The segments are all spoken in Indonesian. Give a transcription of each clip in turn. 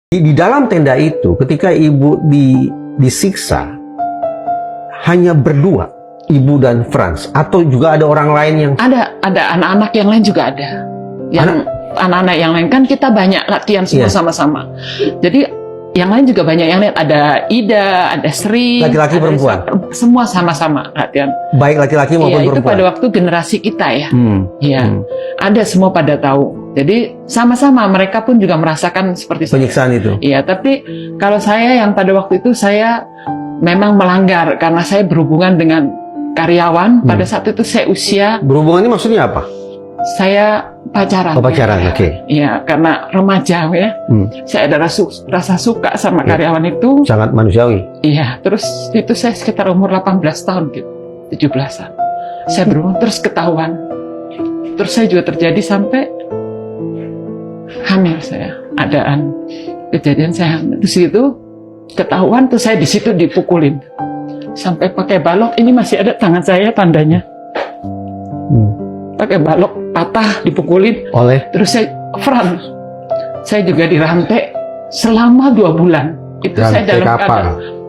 Di dalam tenda itu, ketika ibu disiksa, hanya berdua, ibu dan Franz, atau juga ada orang lain yang... Ada anak-anak yang lain juga ada. Yang anak-anak yang lain kan kita banyak latihan semua sama-sama. Jadi yang lain juga banyak yang lain. Ada Ida, ada Sri, laki-laki perempuan, semua sama-sama latihan. Baik laki-laki maupun perempuan. Itu pada waktu generasi kita ya. Ada semua pada tahu. Jadi sama-sama mereka pun juga merasakan seperti penyiksaan itu. Iya, tapi kalau saya yang pada waktu itu saya memang melanggar karena saya berhubungan dengan karyawan. Pada saat itu saya usia. Berhubungan ini maksudnya apa? Saya pacaran. Oh, pacaran, ya. oke. Iya, karena remaja ya. Saya ada rasa suka sama karyawan itu. Sangat manusiawi. Iya, terus itu saya sekitar umur 18 tahun gitu, 17-an. Saya berhubungan terus ketahuan. Terus saya juga terjadi sampai hamil saya. Adaan kejadian saya hamil. Terus itu ketahuan tuh saya di situ dipukulin. Sampai pakai balok, ini masih ada tangan saya tandanya. Pakai balok patah dipukulin oleh terus saya juga dirantai selama 2 bulan itu rantai saya dalam kapal.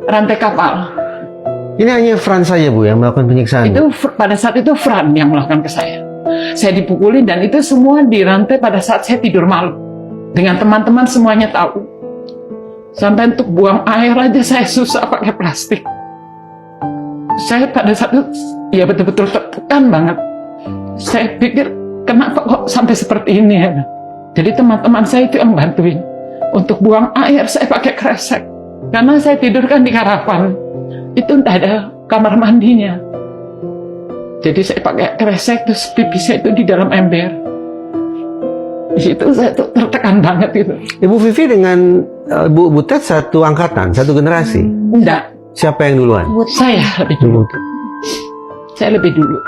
Rantai kapal. Ini hanya Franz saja Bu yang melakukan penyiksaan itu pada saat itu Fran yang melakukan ke saya dipukulin dan itu semua dirantai pada saat saya tidur malam dengan teman-teman semuanya tahu sampai untuk buang air aja saya susah pakai plastik. Saya pada saat itu ya betul-betul tertekan banget. Saya pikir kenapa kok sampai seperti ini ya. Jadi teman-teman saya itu yang bantuin. Untuk buang air saya pakai kresek. Karena saya tidurkan di karavan. Itu entah ada kamar mandinya. Jadi saya pakai kresek terus pipi saya itu di dalam ember. Di situ saya tuh tertekan banget itu. Ibu Vivi dengan Bu Ted satu angkatan, satu generasi? Enggak. Siapa yang duluan? Saya lebih dulu. Saya lebih dulu.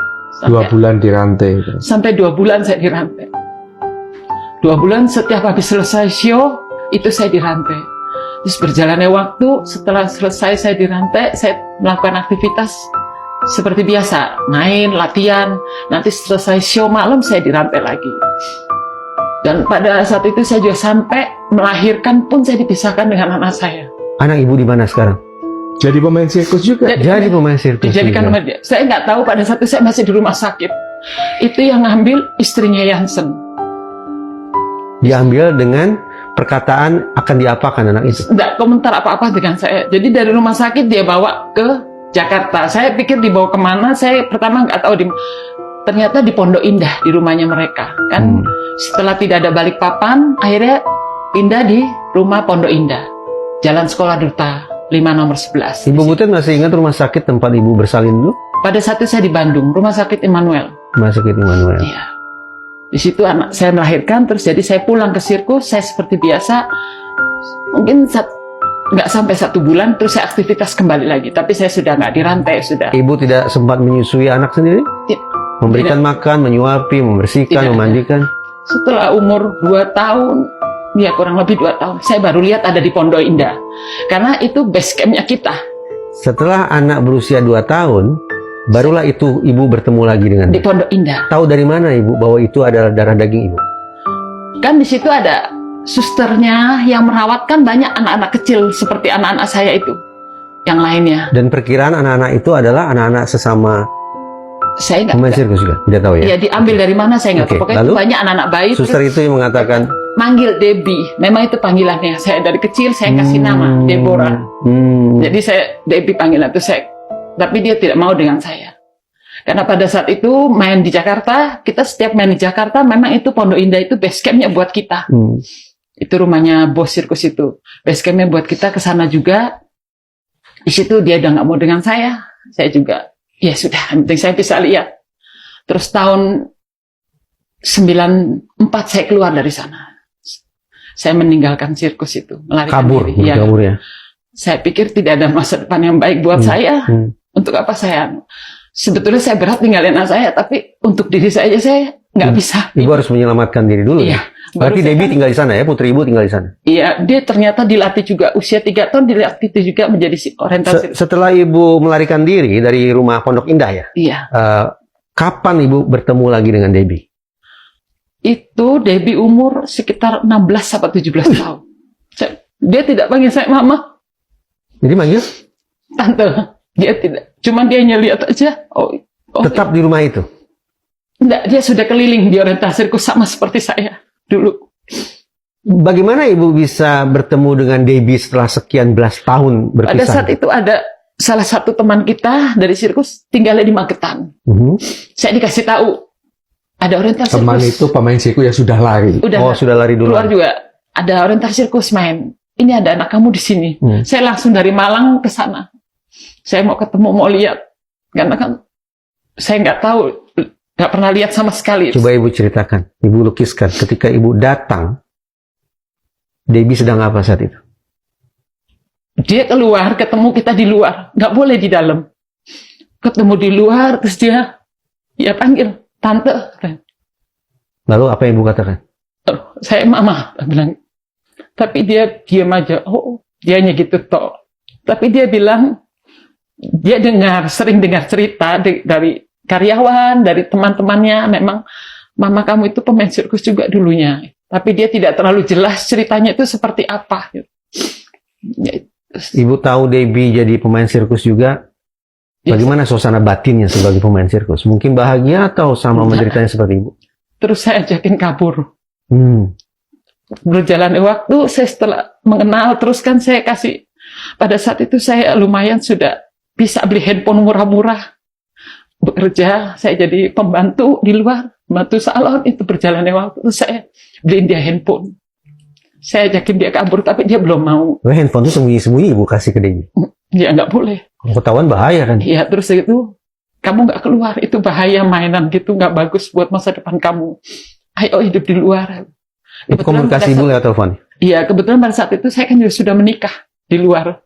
2 bulan dirantai. Sampai 2 bulan saya dirantai. 2 bulan setiap habis selesai show, itu saya dirantai. Terus berjalannya waktu, setelah selesai saya dirantai, saya melakukan aktivitas seperti biasa. Main, latihan, nanti selesai show malam saya dirantai lagi. Dan pada saat itu saya juga sampai melahirkan pun saya dipisahkan dengan anak saya. Anak ibu di mana sekarang? Jadi pemain sirkus juga. Jadi pemain sirkus. Dijadikan sama dia. Saya nggak tahu pada saat itu saya masih di rumah sakit. Itu yang ngambil istrinya Jansen. Diambil dengan perkataan akan diapakan anak itu? Nggak komentar apa-apa dengan saya. Jadi dari rumah sakit dia bawa ke Jakarta. Saya pikir dibawa kemana? Saya pertama nggak tahu. Ternyata di Pondok Indah di rumahnya mereka. Kan setelah tidak ada Balikpapan, akhirnya pindah di rumah Pondok Indah, Jalan Sekolah Duta 5 nomor 11. Ibu Butet masih ingat rumah sakit tempat ibu bersalin dulu? Pada saat itu saya di Bandung, Rumah Sakit Immanuel. Rumah sakit Immanuel. Iya. Di situ anak saya melahirkan, terus jadi saya pulang ke sirkus, saya seperti biasa. Mungkin nggak sampai 1 bulan, terus saya aktivitas kembali lagi. Tapi saya sudah nggak dirantai, sudah. Ibu tidak sempat menyusui anak sendiri? Memberikan makan, menyuapi, membersihkan, memandikan? Setelah umur 2 tahun, ya kurang lebih 2 tahun, saya baru lihat ada di Pondok Indah. Karena itu base campnya kita. Setelah anak berusia 2 tahun, barulah itu ibu bertemu lagi dengan di Pondok Indah. Tahu dari mana ibu bahwa itu adalah darah daging ibu? Kan di situ ada susternya yang merawatkan banyak anak-anak kecil seperti anak-anak saya itu, yang lainnya. Dan perkiraan anak-anak itu adalah anak-anak sesama saya nggak pemain sirkus juga? Tidak tahu ya? Ya diambil dari mana saya nggak tahu. Pokoknya itu banyak anak-anak bayi. Suster itu yang mengatakan manggil Debbie, memang itu panggilannya. Saya dari kecil saya kasih nama Deborah. Jadi saya Debbie panggilan itu saya, tapi dia tidak mau dengan saya. Karena pada saat itu main di Jakarta, kita setiap main di Jakarta, memang itu Pondok Indah itu base campnya buat kita. Itu rumahnya bos sirkus itu, base campnya buat kita ke sana juga. Di situ dia udah nggak mau dengan saya juga. Ya sudah, yang penting saya bisa lihat. Terus tahun 94 saya keluar dari sana. Saya meninggalkan sirkus itu, melarikan diri. Kabur ya. Saya pikir tidak ada masa depan yang baik buat saya. Untuk apa saya? Sebetulnya saya berat tinggalin anak saya, tapi untuk diri saya aja saya nggak bisa. Ibu harus menyelamatkan diri dulu. Iya. Berarti Debbie tinggal di sana ya, putri ibu tinggal di sana. Iya, dia ternyata dilatih juga usia 3 tahun dilatih juga menjadi orientasi. Setelah ibu melarikan diri dari rumah Pondok Indah ya. Iya. Kapan ibu bertemu lagi dengan Debbie? Itu Debbie umur sekitar 16 sampai 17 tahun. Dia tidak panggil saya mama, Jadi manggil tante. Dia tidak. Cuman dia hanya lihat aja. tetap di rumah itu. Enggak, dia sudah keliling di orientasi sirkus sama seperti saya dulu. Bagaimana Ibu bisa bertemu dengan Debbie setelah sekian belas tahun berpisah? Pada saat itu ada salah satu teman kita dari sirkus tinggalnya di Magetan. Saya dikasih tahu ada orientasi Teman sirkus. itu pemain sirkus yang sudah lari. Oh, sudah lari dulu. Keluar juga. Ada orientasi sirkus main. Ini ada anak kamu di sini. Saya langsung dari Malang ke sana. Saya mau ketemu, mau lihat. Karena kan saya nggak tahu, nggak pernah lihat sama sekali. Coba Ibu ceritakan, Ibu lukiskan ketika Ibu datang, Debbie sedang apa saat itu? Dia keluar, ketemu kita di luar, nggak boleh di dalam. Ketemu di luar, terus dia panggil tante. Lalu apa yang Ibu katakan? Saya mama, dia bilang. Tapi dia diam aja. Dia hanya gitu toh. Tapi dia bilang dia sering dengar cerita dari karyawan, dari teman-temannya. Memang mama kamu itu pemain sirkus juga dulunya. Tapi dia tidak terlalu jelas ceritanya itu seperti apa. Ibu tahu Debbie jadi pemain sirkus juga. Bagaimana suasana batinnya sebagai pemain sirkus? Mungkin bahagia atau sama menderitanya seperti Ibu? Terus saya ajakin kabur. Berjalan waktu, saya setelah mengenal, terus kan saya kasih. Pada saat itu saya lumayan sudah bisa beli handphone murah-murah. Bekerja, saya jadi pembantu di luar. Bantu salon, itu berjalannya waktu. Saya beliin dia handphone. Saya ajakin dia kabur, tapi dia belum mau. Handphone itu sembunyi-sembunyi Ibu kasih ke Debbie? Ya nggak boleh. Ketahuan bahaya kan? Iya, terus itu, kamu nggak keluar. Itu bahaya mainan gitu, nggak bagus buat masa depan kamu. Ayo hidup di luar. Itu komunikasi Ibu lewat telepon? Iya, kebetulan pada saat itu saya kan juga sudah menikah di luar.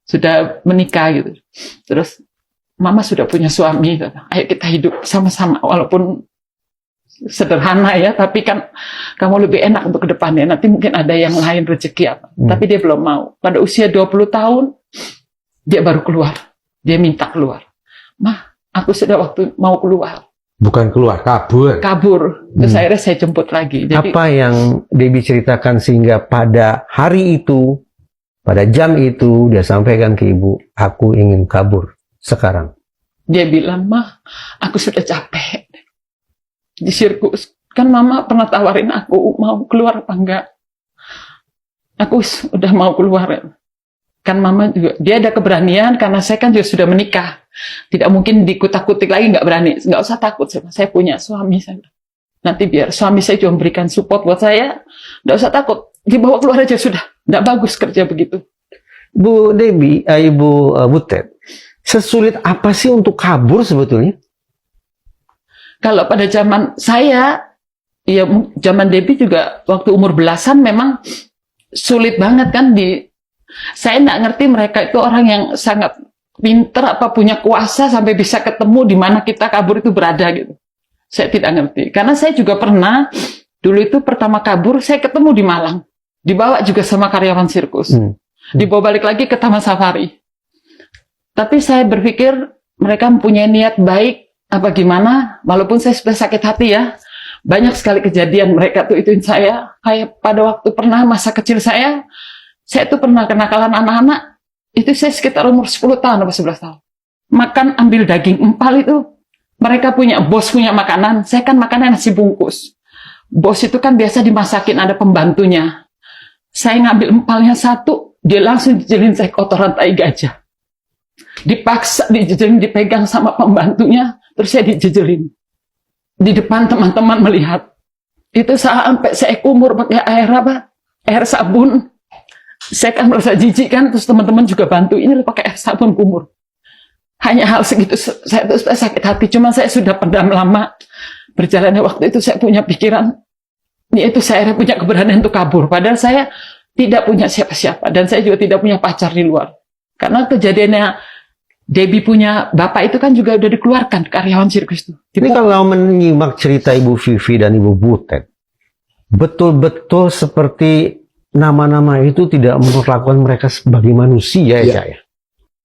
Sudah menikah gitu. Terus, mama sudah punya suami. Ayo kita hidup sama-sama, walaupun sederhana ya, tapi kan kamu lebih enak untuk ke depannya. Nanti mungkin ada yang lain rezeki apa. Tapi dia belum mau. Pada usia 20 tahun, dia baru keluar. Dia minta keluar. Mah, aku sudah waktu mau keluar. Bukan keluar, kabur. Kabur. Terus akhirnya saya jemput lagi. Jadi, apa yang Debbie ceritakan sehingga pada hari itu, pada jam itu, dia sampaikan ke Ibu, aku ingin kabur sekarang? Dia bilang, Mah, aku sudah capek di sirkus. Kan mama pernah tawarin aku mau keluar apa enggak. Aku udah mau keluar. Kan mama juga, dia ada keberanian karena saya kan juga sudah menikah. Tidak mungkin dikutak-kutik lagi, nggak berani. Nggak usah takut, saya punya suami. Nanti biar suami saya juga memberikan support buat saya. Nggak usah takut, dibawa keluar aja sudah. Nggak bagus kerja begitu. Bu Debbie, Ibu Butet, sesulit apa sih untuk kabur sebetulnya? Kalau pada zaman saya, ya zaman Debbie juga waktu umur belasan memang sulit banget kan saya nggak ngerti mereka itu orang yang sangat pinter apa punya kuasa sampai bisa ketemu di mana kita kabur itu berada gitu. Saya tidak ngerti. Karena saya juga pernah dulu itu pertama kabur saya ketemu di Malang, dibawa juga sama karyawan sirkus, dibawa balik lagi ke Taman Safari. Tapi saya berpikir mereka mempunyai niat baik. Apa gimana, walaupun saya sudah sakit hati ya, banyak sekali kejadian mereka tuh ituin saya, kayak pada waktu pernah masa kecil saya tuh pernah kenakalan anak-anak, itu saya sekitar umur 10 tahun atau 11 tahun. Makan ambil daging empal itu, mereka bos punya makanan, saya kan makannya nasi bungkus. Bos itu kan biasa dimasakin, ada pembantunya. Saya ngambil empalnya satu, dia langsung dijelin saya kotoran tai gajah. Dipaksa, dijejelin, dipegang sama pembantunya, terus saya dijejelin. Di depan teman-teman melihat. Itu sampai saya kumur pakai air sabun. Saya kan merasa jijik kan, terus teman-teman juga bantu. Ini pakai air sabun kumur. Hanya hal segitu, saya terus sakit hati. Cuma saya sudah pendam lama. Berjalannya waktu itu saya punya pikiran, yaitu saya punya keberanian untuk kabur. Padahal saya tidak punya siapa-siapa. Dan saya juga tidak punya pacar di luar. Karena kejadiannya Debbie punya bapak itu kan juga udah dikeluarkan karyawan sirkus itu. Ini kalau menyimak cerita Ibu Vivi dan Ibu Butet, betul-betul seperti nama-nama itu tidak memperlakukan mereka sebagai manusia ya, Cak, ya.